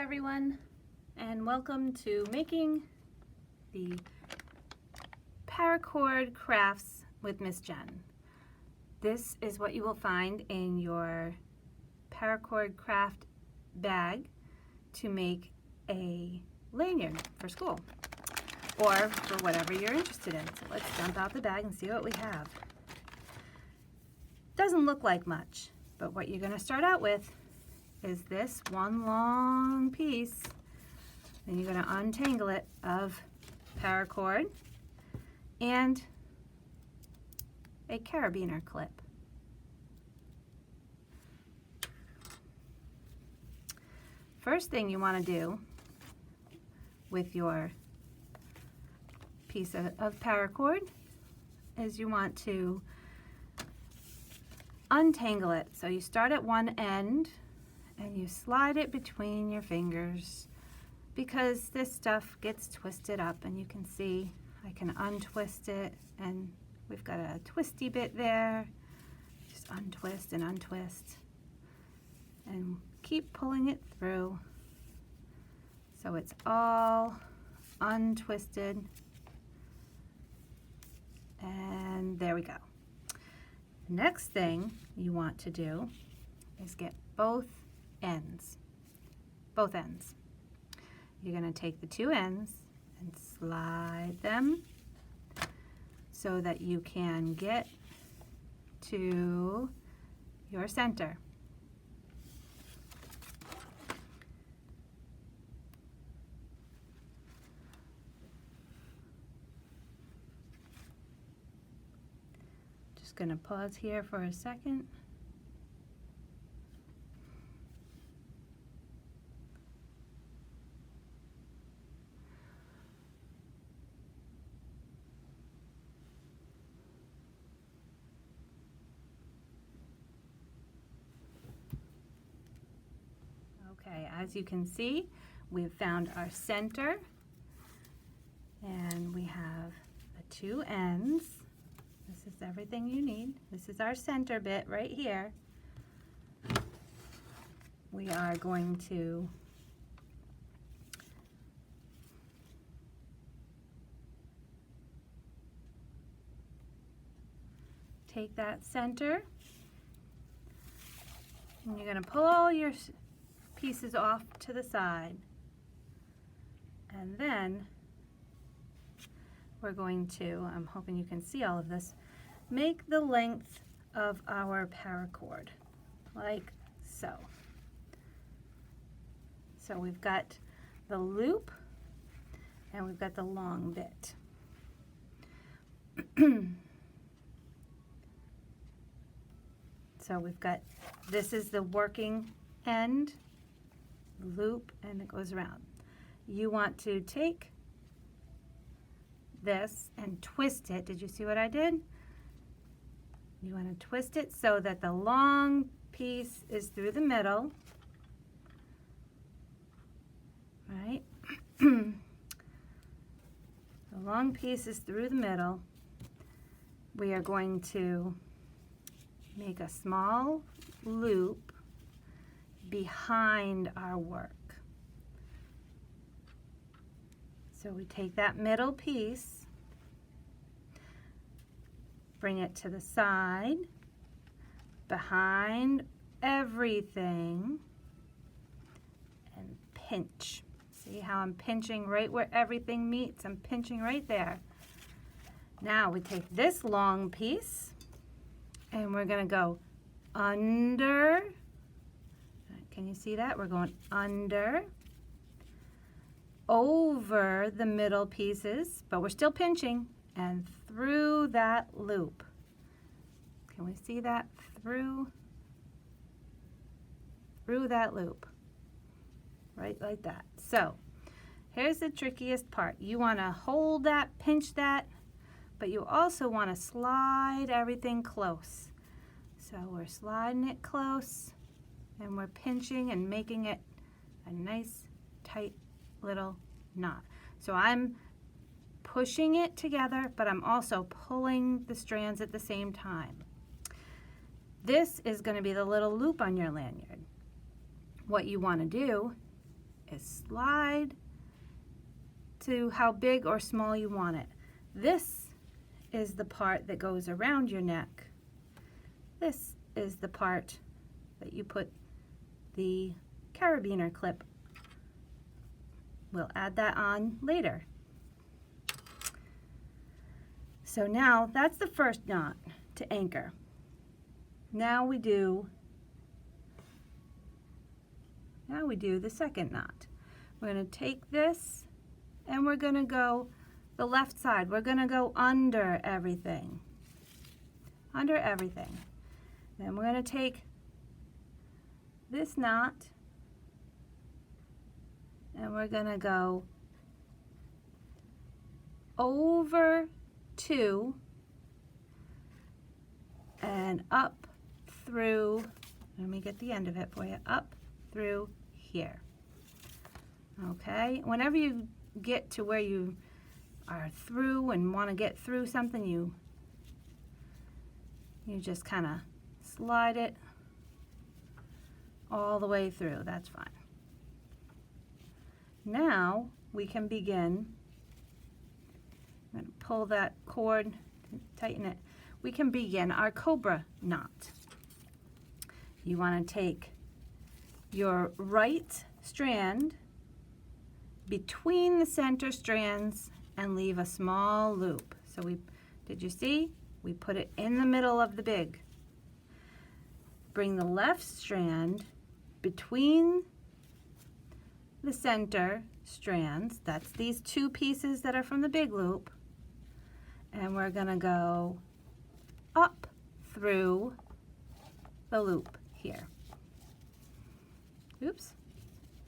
everyone, and welcome to making the Paracord crafts with Miss Jen. This is what you will find in your Paracord craft bag to make a lanyard for school or for whatever you're interested in. So let's dump out the bag and see what we have. Doesn't look like much, but what you're going to start out with is this one long piece. Then you're going to untangle it of paracord and a carabiner clip. First thing you want to do with your piece of paracord is you want to untangle it. So you start at one end and you slide it between your fingers because this stuff gets twisted up, and you can see I can untwist it, and we've got a twisty bit there. Just untwist and untwist and keep pulling it through so it's all untwisted, and there we go. The next thing you want to do is get both ends. You're going to take the two ends and slide them so that you can get to your center. Just going to pause here for a second. Okay, as you can see, we've found our center, and we have the two ends. This is everything you need. This is our center bit right here. We are going to take that center, and you're going to pull all your pieces off to the side, and then we're going to, I'm hoping you can see all of this, make the length of our paracord like so. So we've got the loop and we've got the long bit. So we've got, this is the working end, loop, and it goes around. You want to take this and twist it. Did you see what I did? You want to twist it so that the long piece is through the middle, right? The long piece is through the middle. We are going to make a small loop behind our work. So we take that middle piece, bring it to the side, behind everything, and pinch. See how I'm pinching right where everything meets? I'm pinching right there. Now we take this long piece and we're going to go under. Can you see that? We're going under, over the middle pieces, but we're still pinching, and through that loop. Can we see that? Through that loop, right like that. So here's the trickiest part. You want to hold that, pinch that, but you also want to slide everything close. So we're sliding it close, and we're pinching and making it a nice tight little knot. So I'm pushing it together, but I'm also pulling the strands at the same time. This is going to be the little loop on your lanyard. What you want to do is slide to how big or small you want it. This is the part that goes around your neck. This is the part that you put the carabiner clip. We'll add that on later. So now that's the first knot to anchor. Now we do the second knot. We're going to take this and we're going to go the left side. We're going to go under everything. Under everything. Then we're going to take this knot and we're going to go over 2 and up through, let me get the end of it for you, up through here. Okay, whenever you get to where you are through and want to get through something, you just kind of slide it all the way through. That's fine. Now we can begin. I'm going to pull that cord, tighten it. We can begin our Cobra Knot. You want to take your right strand between the center strands and leave a small loop. So did you see? We put it in the middle of the big. Bring the left strand between the center strands. That's these 2 pieces that are from the big loop. And we're going to go up through the loop here. Oops.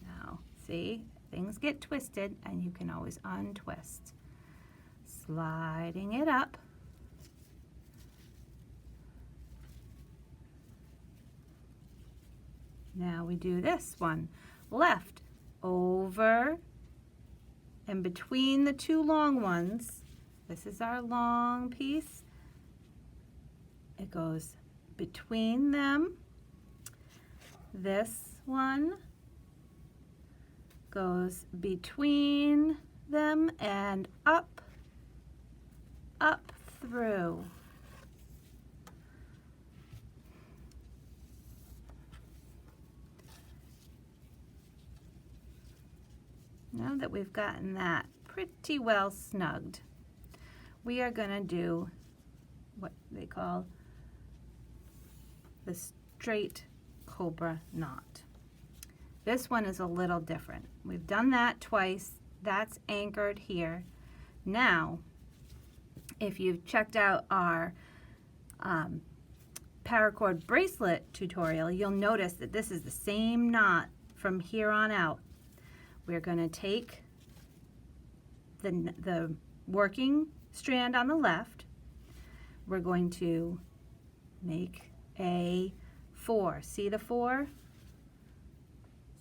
Now, see, things get twisted and you can always untwist. Sliding it up. Now we do this one. Left, over, and between the 2 long ones, this is our long piece. It goes between them. This one goes between them and up through. Now that we've gotten that pretty well snugged, we are going to do what they call the straight Cobra Knot. This one is a little different. We've done that twice. That's anchored here. Now, if you've checked out our Paracord bracelet tutorial, you'll notice that this is the same knot from here on out. We're going to take the working strand on the left. We're going to make a 4. See the 4?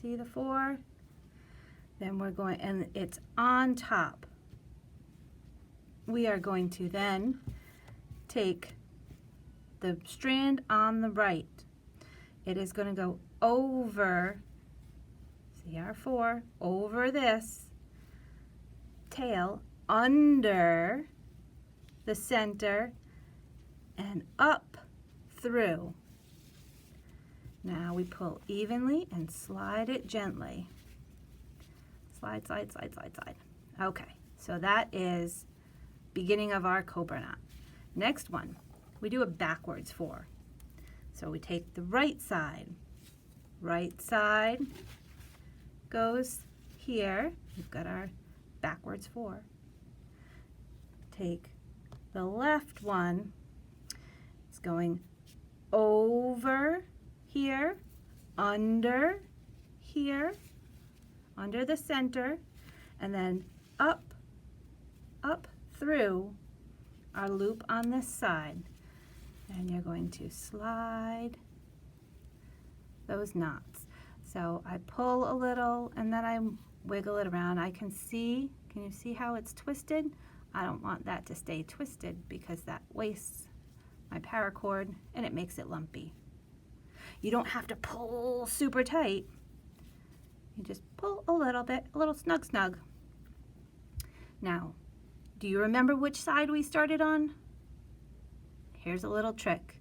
See the 4? Then we're going, and it's on top. We are going to then take the strand on the right. It is going to go over, see our 4, over this tail, under the center, and up through. Now we pull evenly and slide it gently. Slide, slide, slide, slide, slide. Okay, so that is beginning of our Cobra Knot. Next one, we do a backwards 4. So we take the right side goes here. We've got our backwards 4. Take the left one, it's going over here, under here, under the center, and then up through our loop on this side. And you're going to slide those knots. So I pull a little and then I wiggle it around. Can you see how it's twisted? I don't want that to stay twisted because that wastes my paracord and it makes it lumpy. You don't have to pull super tight. You just pull a little bit, a little snug snug. Now, do you remember which side we started on? Here's a little trick.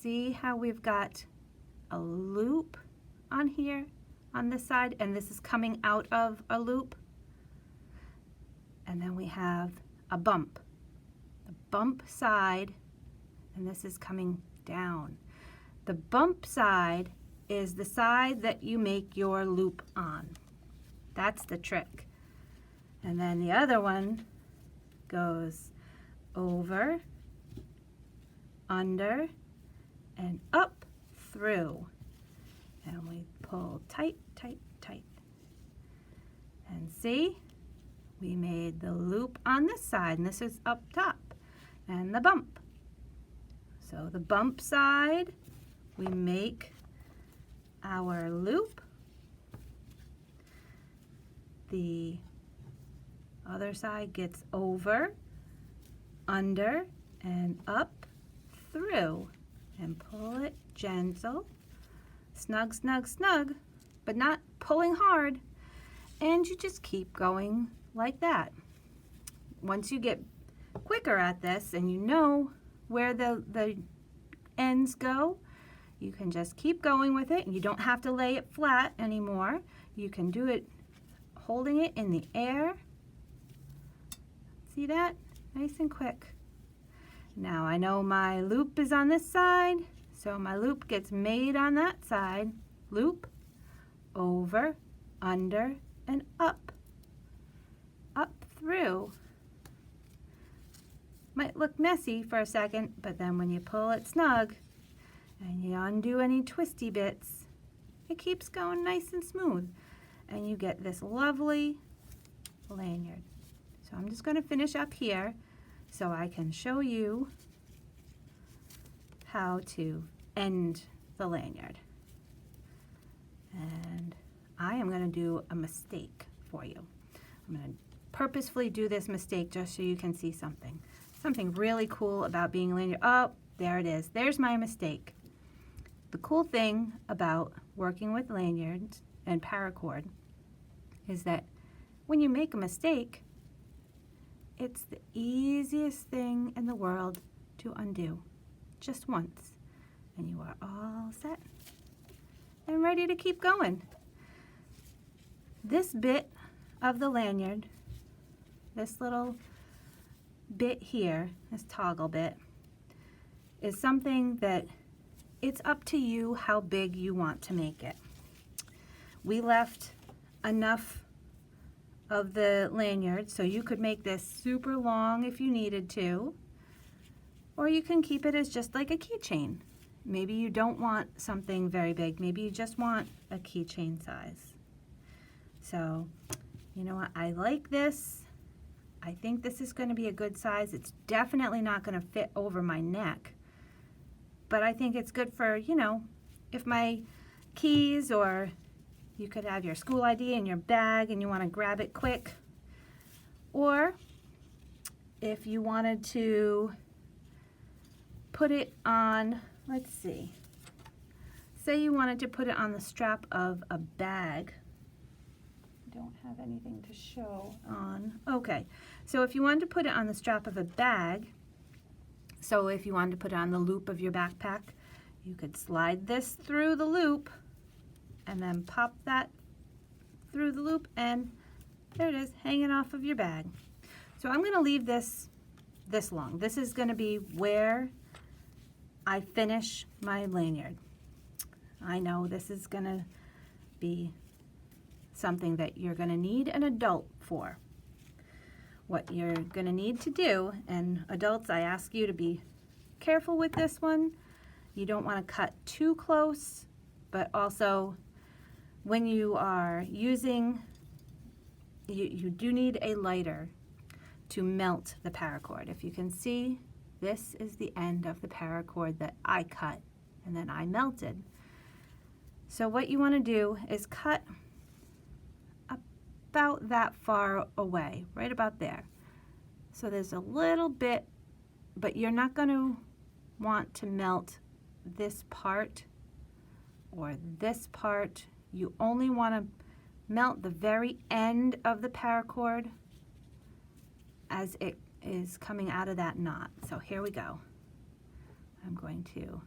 See how we've got a loop on here on this side, and this is coming out of a loop? And then we have a bump. The bump side, and this is coming down. The bump side is the side that you make your loop on. That's the trick. And then the other one goes over, under, and up through. And we pull tight, tight, tight. And see, we made the loop on this side, and this is up top, and the bump. So the bump side, we make our loop. The other side gets over, under, and up through. And pull it gentle, snug, snug, snug, but not pulling hard. And you just keep going like that. Once you get quicker at this and you know where the ends go, you can just keep going with it. You don't have to lay it flat anymore. You can do it holding it in the air. See that? Nice and quick. Now I know my loop is on this side, so my loop gets made on that side. Loop, over, under, and up. Up through. Might look messy for a second, but then when you pull it snug and you undo any twisty bits, it keeps going nice and smooth. And you get this lovely lanyard. So I'm just going to finish up here so I can show you how to end the lanyard. And I am going to do a mistake for you. I'm going to purposefully do this mistake just so you can see something. Something really cool about being a lanyard. Oh, there it is. There's my mistake. The cool thing about working with lanyards and paracord is that when you make a mistake, it's the easiest thing in the world to undo, just once, and you are all set and ready to keep going. This bit of the lanyard, this little bit here, this toggle bit, is something that it's up to you how big you want to make it. We left enough of the lanyard so you could make this super long if you needed to, or you can keep it as just like a keychain. Maybe you don't want something very big. Maybe you just want a keychain size. So, you know what? I like this. I think this is going to be a good size. It's definitely not going to fit over my neck, but I think it's good for, you know, if my keys, or you could have your school ID in your bag and you want to grab it quick, or if you wanted to put it on, let's see, say you wanted to put it on the strap of a bag. I don't have anything to show on. Okay, so if you wanted to put it on the strap of a bag, so if you wanted to put it on the loop of your backpack, you could slide this through the loop and then pop that through the loop, and there it is, hanging off of your bag. So I'm going to leave this long. This is going to be where I finish my lanyard. I know this is going to be something that you're going to need an adult for. What you're going to need to do, and adults, I ask you to be careful with this one. You don't want to cut too close, but also when you are using, you do need a lighter to melt the paracord. If you can see, this is the end of the paracord that I cut and then I melted. So what you want to do is cut about that far away, right about there. So there's a little bit, but you're not going to want to melt this part or this part. You only want to melt the very end of the paracord as it is coming out of that knot. So here we go. I'm going to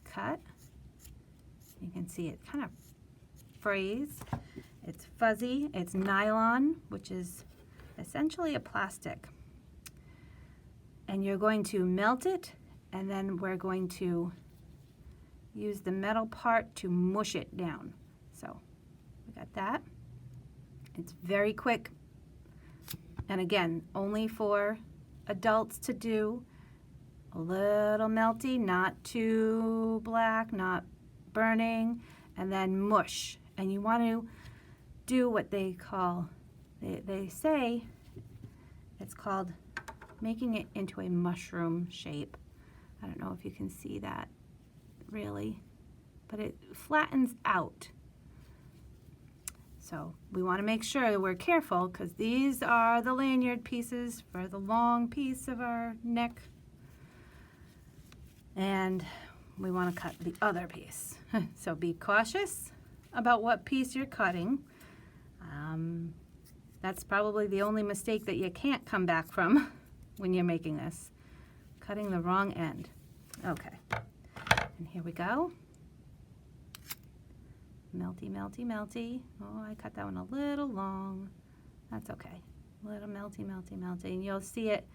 cut. You can see it kind of frays. It's fuzzy. It's nylon, which is essentially a plastic. And you're going to melt it, and then we're going to use the metal part to mush it down. So we got that. It's very quick. And again, only for adults to do. A little melty, not too black, not burning, and then mush. And you want to do what they call, they say it's called making it into a mushroom shape. I don't know if you can see that really, but it flattens out. So we want to make sure that we're careful, because these are the lanyard pieces for the long piece of our neck. And we want to cut the other piece. So be cautious about what piece you're cutting. That's probably the only mistake that you can't come back from when you're making this. Cutting the wrong end. Okay. And here we go. Melty, melty, melty. Oh, I cut that one a little long. That's okay. A little melty, melty, melty. And you'll see it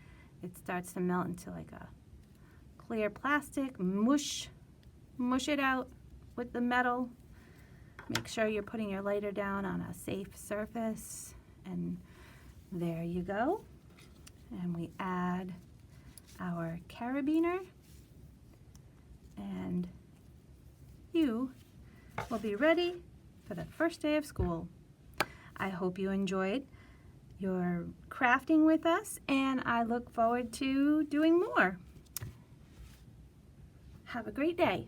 starts to melt into like a clear plastic. Mush it out with the metal. Make sure you're putting your lighter down on a safe surface. And there you go. And we add our carabiner. And you will be ready for the first day of school. I hope you enjoyed your crafting with us, and I look forward to doing more. Have a great day.